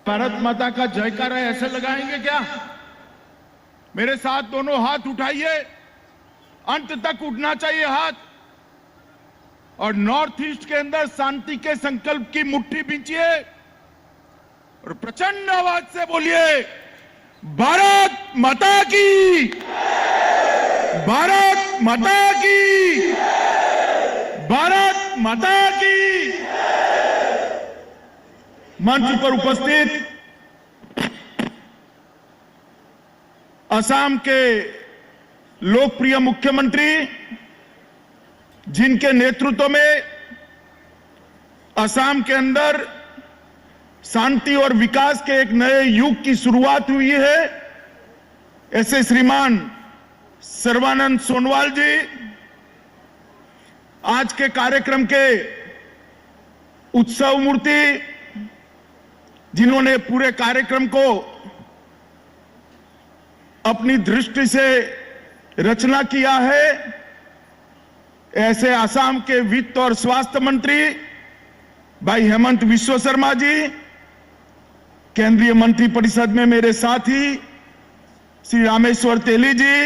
भारत माता का जयकारा ऐसे लगाएंगे क्या? मेरे साथ दोनों हाथ उठाइए, अंत तक उठना चाहिए हाथ, और नॉर्थ ईस्ट के अंदर शांति के संकल्प की मुट्ठी बींचिए और प्रचंड आवाज से बोलिए, भारत माता की, भारत माता की, भारत माता की। मंच पर उपस्थित असम के लोकप्रिय मुख्यमंत्री, जिनके नेतृत्व में असम के अंदर शांति और विकास के एक नए युग की शुरुआत हुई है, ऐसे श्रीमान सर्बानंद सोनोवाल जी आज के कार्यक्रम के उत्सव मूर्ति, जिन्होंने पूरे कार्यक्रम को अपनी दृष्टि से रचना किया है, ऐसे असम के वित्त और स्वास्थ्य मंत्री भाई हेमंत बिस्वा शर्मा जी, केंद्रीय मंत्री परिषद में मेरे साथी श्री रामेश्वर तेली जी,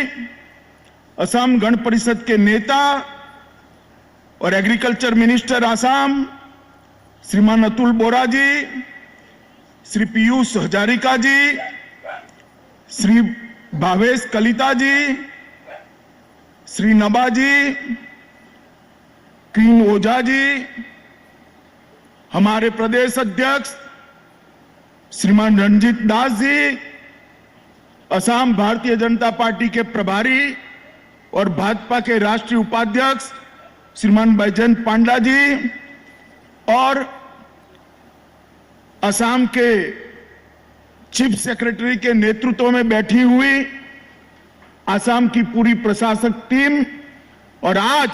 असम गण परिषद के नेता और एग्रीकल्चर मिनिस्टर असम श्रीमान अतुल बोरा जी, श्री पीयूष हजारिका जी, श्री भावेश कलिता जी, श्री नबा जी, क्रीम ओझा जी, हमारे प्रदेश अध्यक्ष श्रीमान रंजीत दास जी, असम भारतीय जनता पार्टी के प्रभारी और भाजपा के राष्ट्रीय उपाध्यक्ष श्रीमान बैजयंत पांडा जी, और असम के चीफ सेक्रेटरी के नेतृत्व में बैठी हुई असम की पूरी प्रशासक टीम, और आज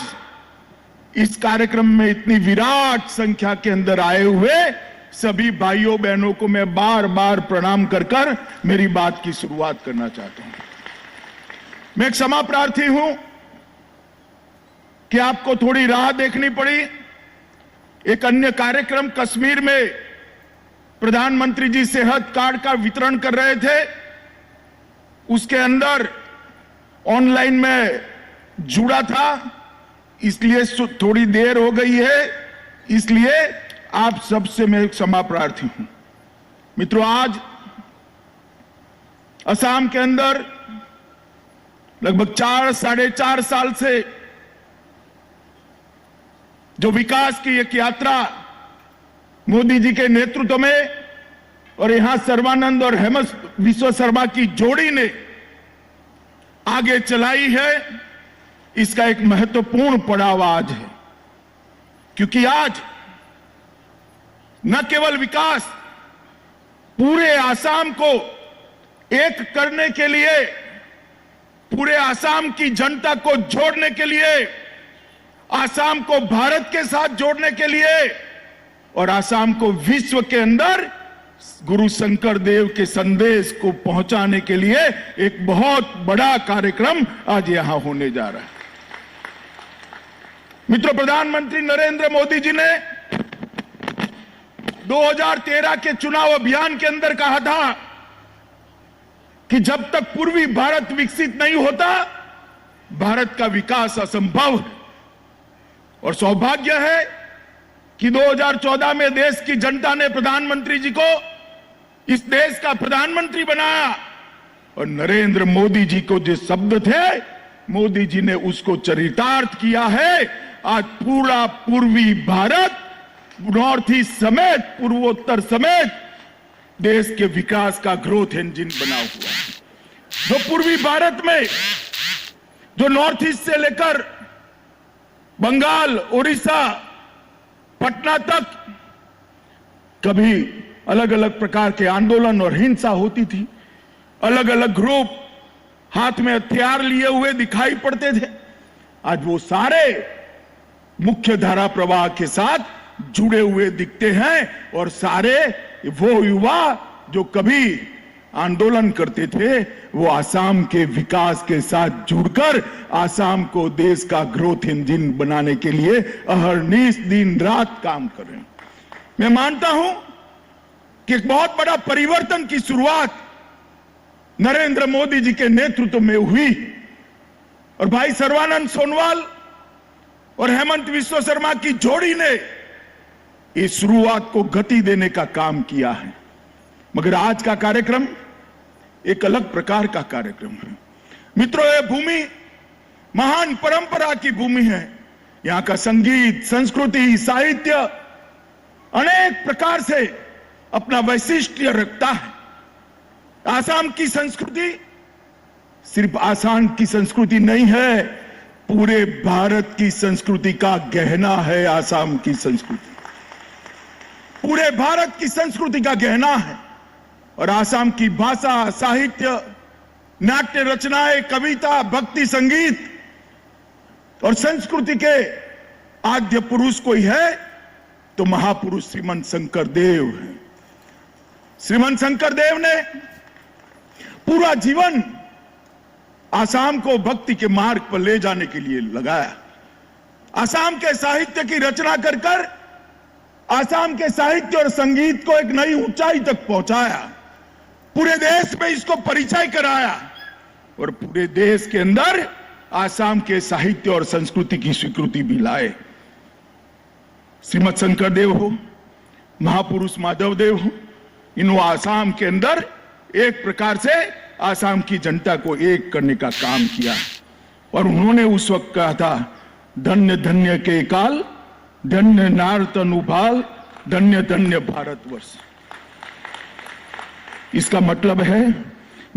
इस कार्यक्रम में इतनी विराट संख्या के अंदर आए हुए सभी भाइयों बहनों को मैं बार बार प्रणाम कर मेरी बात की शुरुआत करना चाहता हूं। मैं क्षमा प्रार्थी हूं कि आपको थोड़ी राह देखनी पड़ी। एक अन्य कार्यक्रम कश्मीर में प्रधानमंत्री जी सेहत कार्ड का वितरण कर रहे थे, उसके अंदर ऑनलाइन में जुड़ा था, इसलिए थोड़ी देर हो गई है, इसलिए आप सबसे मैं क्षमा प्रार्थी हूं। मित्रों, आज असम के अंदर लगभग 4-4.5 साल से जो विकास की एक यात्रा मोदी जी के नेतृत्व में और यहां सर्बानंद और हेमंत बिस्वा शर्मा की जोड़ी ने आगे चलाई है, इसका एक महत्वपूर्ण पड़ाव आज है। क्योंकि आज न केवल विकास, पूरे असम को एक करने के लिए, पूरे असम की जनता को जोड़ने के लिए, असम को भारत के साथ जोड़ने के लिए और असम को विश्व के अंदर गुरु शंकर देव के संदेश को पहुंचाने के लिए एक बहुत बड़ा कार्यक्रम आज यहां होने जा रहा है। मित्रों, प्रधानमंत्री नरेंद्र मोदी जी ने 2013 के चुनाव अभियान के अंदर कहा था कि जब तक पूर्वी भारत विकसित नहीं होता, भारत का विकास असंभव है। और सौभाग्य है कि 2014 में देश की जनता ने प्रधानमंत्री जी को इस देश का प्रधानमंत्री बनाया, और नरेंद्र मोदी जी को जो शब्द थे, मोदी जी ने उसको चरितार्थ किया है। आज पूरा पूर्वी भारत, नॉर्थ ईस्ट समेत, पूर्वोत्तर समेत देश के विकास का ग्रोथ इंजन बना हुआ है। जो पूर्वी भारत में, जो नॉर्थ ईस्ट से लेकर बंगाल, उड़ीसा, पटना तक कभी अलग अलग प्रकार के आंदोलन और हिंसा होती थी, अलग अलग ग्रुप हाथ में हथियार लिए हुए दिखाई पड़ते थे, आज वो सारे मुख्य धारा प्रवाह के साथ जुड़े हुए दिखते हैं। और सारे वो युवा जो कभी आंदोलन करते थे, वो असम के विकास के साथ जुड़कर असम को देश का ग्रोथ इंजन बनाने के लिए अहर्निश दिन रात काम कर रहे हैं। मैं मानता हूं कि एक बहुत बड़ा परिवर्तन की शुरुआत नरेंद्र मोदी जी के नेतृत्व में हुई और भाई सर्बानंद सोनोवाल और हेमंत विश्व शर्मा की जोड़ी ने इस शुरुआत को गति देने का काम किया है। मगर आज का कार्यक्रम एक अलग प्रकार का कार्यक्रम है। मित्रों, यह भूमि महान परंपरा की भूमि है। यहां का संगीत, संस्कृति, साहित्य अनेक प्रकार से अपना वैशिष्ट्य रखता है। आसाम की संस्कृति सिर्फ आसाम की संस्कृति नहीं है, पूरे भारत की संस्कृति का गहना है। आसाम की संस्कृति पूरे भारत की संस्कृति का गहना है और आसाम की भाषा, साहित्य, नाट्य रचनाएं, कविता, भक्ति संगीत और संस्कृति के आद्य पुरुष कोई है तो महापुरुष श्रीमंत शंकरदेव है। श्रीमंत शंकरदेव ने पूरा जीवन आसाम को भक्ति के मार्ग पर ले जाने के लिए लगाया। आसाम के साहित्य की रचना कर कर आसाम के साहित्य और संगीत को एक नई ऊंचाई तक पहुंचाया। पूरे देश में इसको परिचय कराया और पूरे देश के अंदर आसाम के साहित्य और संस्कृति की स्वीकृति भी लाए। श्रीमंत शंकरदेव हो, महापुरुष माधवदेव हो, इन्होंने आसाम के अंदर एक प्रकार से आसाम की जनता को एक करने का काम किया और उन्होंने उस वक्त कहा था, धन्य धन्य के काल, धन्य नार तनुभाल, धन्य धन्य भारतवर्ष। इसका मतलब है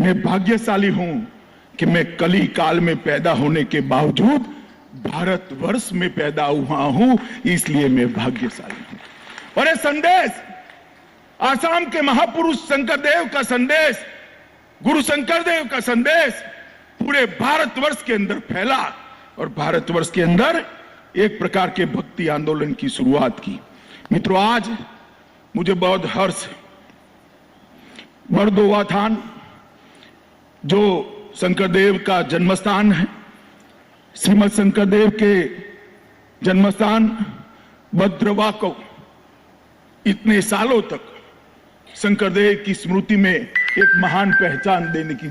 मैं भाग्यशाली हूं कि मैं कली काल में पैदा होने के बावजूद भारतवर्ष में पैदा हुआ हूं, इसलिए मैं भाग्यशाली हूं। और यह संदेश, आसाम के महापुरुष शंकरदेव का संदेश, गुरु शंकरदेव का संदेश पूरे भारतवर्ष के अंदर फैला और भारतवर्ष के अंदर एक प्रकार के भक्ति आंदोलन की शुरुआत की। मित्रों, आज मुझे बहुत हर्ष है। बरदोआ थान जो शंकरदेव का जन्मस्थान है, श्रीमंत शंकरदेव के जन्मस्थान भद्रवा को इतने सालों तक शंकरदेव की स्मृति में एक महान पहचान देने की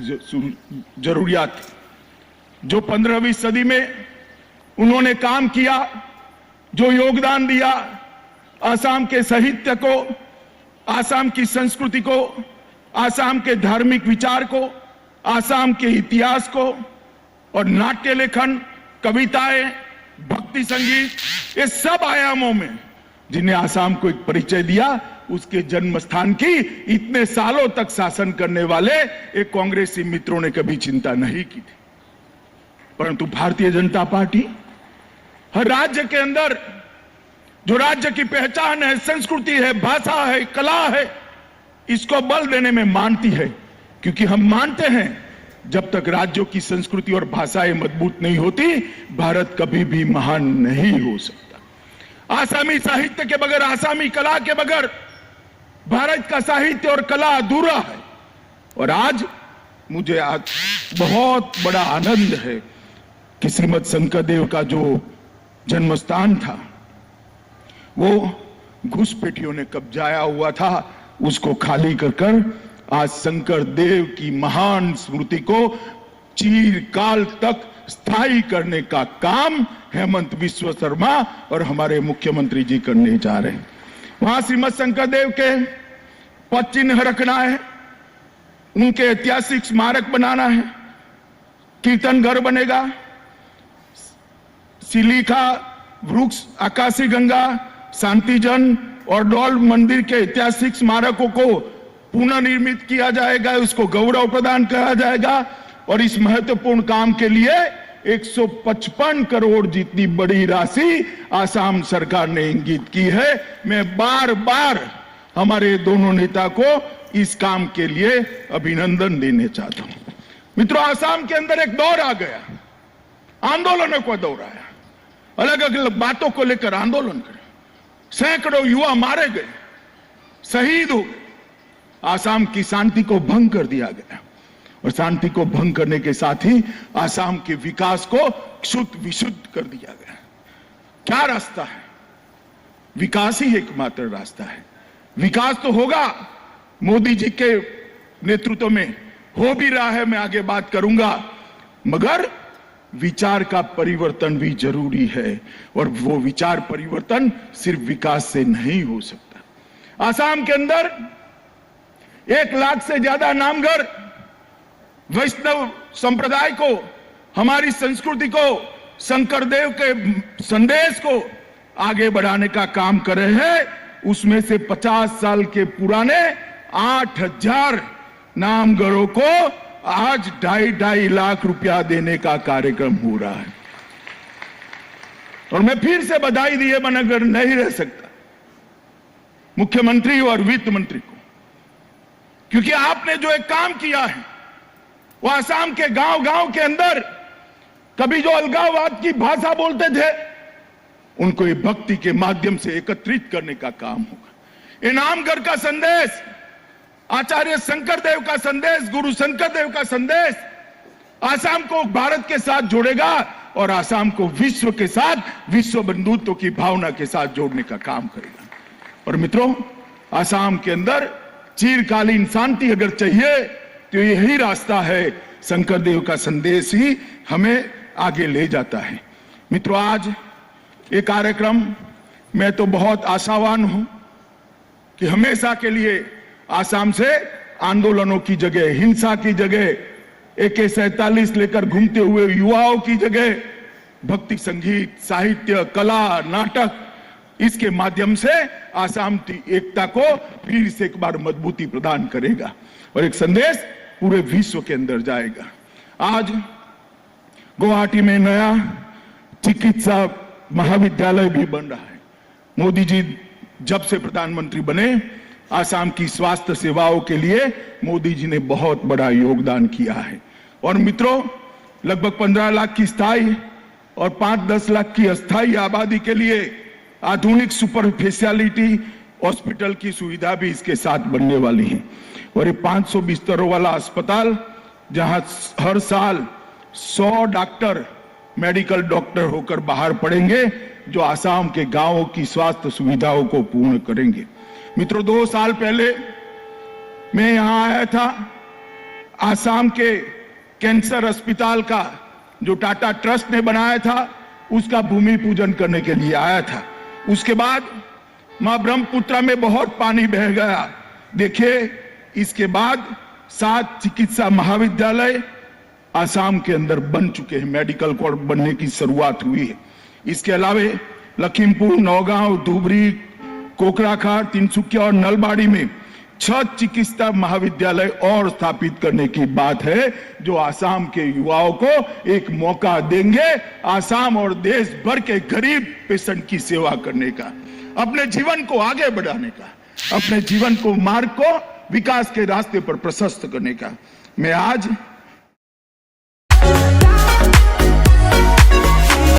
जरूरियात थी। जो 15वीं सदी में उन्होंने काम किया, जो योगदान दिया आसाम के साहित्य को, आसाम की संस्कृति को, आसाम के धार्मिक विचार को, आसाम के इतिहास को और नाट्य लेखन, कविताएं, भक्ति संगीत, ये सब आयामों में जिन्हें आसाम को एक परिचय दिया, उसके जन्म स्थान की इतने सालों तक शासन करने वाले एक कांग्रेसी मित्रों ने कभी चिंता नहीं की थी। परंतु भारतीय जनता पार्टी हर राज्य के अंदर जो राज्य की पहचान है, संस्कृति है, भाषा है, कला है, इसको बल देने में मानती है, क्योंकि हम मानते हैं जब तक राज्यों की संस्कृति और भाषाएं मजबूत नहीं होती, भारत कभी भी महान नहीं हो सकता। आसामी साहित्य के बगैर, आसामी कला के बगैर भारत का साहित्य और कला अधूरा है। और आज मुझे आज बहुत बड़ा आनंद है कि श्रीमंत शंकरदेव का जो जन्मस्थान था वो घुसपैठियों ने कब्जाया हुआ था, उसको खाली कर आज शंकरदेव की महान स्मृति को चिरकाल तक स्थायी करने का काम हेमंत विश्व शर्मा और हमारे मुख्यमंत्री जी करने जा रहे हैं। वहां श्रीमंत शंकरदेव के पद चिन्ह रखना है, उनके ऐतिहासिक स्मारक बनाना है, कीर्तन घर बनेगा, सिलिका वृक्ष, आकाशी गंगा, शांतिजन और डॉल मंदिर के ऐतिहासिक स्मारकों को पुनर्निर्मित किया जाएगा, उसको गौरव प्रदान किया जाएगा। और इस महत्वपूर्ण काम के लिए 155 करोड़ जितनी बड़ी राशि आसाम सरकार ने इंगित की है। मैं बार बार हमारे दोनों नेता को इस काम के लिए अभिनंदन देने चाहता हूं। मित्रों, आसाम के अंदर एक दौर आ गया, आंदोलनों का दौर आया, अलग अलग बातों को लेकर आंदोलन करे, सैकड़ों युवा मारे गए, शहीद हो गए, आसाम की शांति को भंग कर दिया गया और शांति को भंग करने के साथ ही आसाम के विकास को क्षुत विशुद्ध कर दिया गया। क्या रास्ता है? विकास ही एकमात्र रास्ता है। विकास तो होगा मोदी जी के नेतृत्व में हो भी रहा है, मैं आगे बात करूंगा, मगर विचार का परिवर्तन भी जरूरी है और वो विचार परिवर्तन सिर्फ विकास से नहीं हो सकता। आसाम के अंदर 1 लाख से ज्यादा नामगर वैष्णव संप्रदाय को, हमारी संस्कृति को, शंकर देव के संदेश को आगे बढ़ाने का काम कर रहे हैं। उसमें से 50 साल के पुराने 8000 नामगरों को आज 2.5 लाख रुपया देने का कार्यक्रम हो रहा है। और मैं फिर से बधाई दिए बनकर नहीं रह सकता मुख्यमंत्री और वित्त मंत्री को, क्योंकि आपने जो एक काम किया है वो आसाम के गांव गांव के अंदर कभी जो अलगाववाद की भाषा बोलते थे उनको ये भक्ति के माध्यम से एकत्रित करने का काम होगा। इनामगर का संदेश, आचार्य शंकर देव का संदेश, गुरु शंकर देव का संदेश आसाम को भारत के साथ जोड़ेगा और आसाम को विश्व के साथ, विश्व बंधुत्व की भावना के साथ जोड़ने का काम करेगा। और मित्रों, आसाम के अंदर चिरकालीन शांति अगर चाहिए तो यही रास्ता है, शंकर देव का संदेश ही हमें आगे ले जाता है। मित्रों, आज ये कार्यक्रम, मैं तो बहुत आशावान हूं कि हमेशा के लिए आसाम से आंदोलनों की जगह, हिंसा की जगह, AK-47 लेकर घूमते हुए युवाओं की जगह भक्ति संगीत, साहित्य, कला, नाटक, इसके माध्यम से आसाम की एकता को फिर से एक बार मजबूती प्रदान करेगा और एक संदेश पूरे विश्व के अंदर जाएगा। आज गुवाहाटी में नया चिकित्सा महाविद्यालय भी बन रहा है। मोदी जी जब से प्रधानमंत्री बने, आसाम की स्वास्थ्य सेवाओं के लिए मोदी जी ने बहुत बड़ा योगदान किया है। और मित्रों, लगभग 15 लाख की स्थायी और 5-10 लाख की अस्थायी आबादी के लिए आधुनिक सुपर स्पेशलिटी हॉस्पिटल की सुविधा भी इसके साथ बनने वाली है। और ये 500 बिस्तरों वाला अस्पताल, जहां हर साल 100 डॉक्टर, मेडिकल डॉक्टर होकर बाहर पड़ेंगे, जो आसाम के गांवों की स्वास्थ्य सुविधाओं को पूर्ण करेंगे। मित्रों, 2 साल पहले मैं यहां आया था, आसाम के कैंसर अस्पताल का जो टाटा ट्रस्ट ने बनाया था उसका भूमि पूजन करने के लिए आया था। उसके बाद मां ब्रह्मपुत्रा में बहुत पानी बह गया। देखिए, इसके बाद 7 चिकित्सा महाविद्यालय आसाम के अंदर बन चुके हैं, मेडिकल कॉलेज बनने की शुरुआत हुई है। इसके अलावे लखीमपुर, नौगांव, धुबरी, कोकराखार, तिनसुकिया और नलबाड़ी में 6 चिकित्सा महाविद्यालय और स्थापित करने की बात है, जो आसाम के युवाओं को एक मौका देंगे आसाम और देश भर के गरीब पेशेंट की सेवा करने का, अपने जीवन को आगे बढ़ाने का, अपने जीवन को, मार्ग को विकास के रास्ते पर प्रशस्त करने का। मैं आज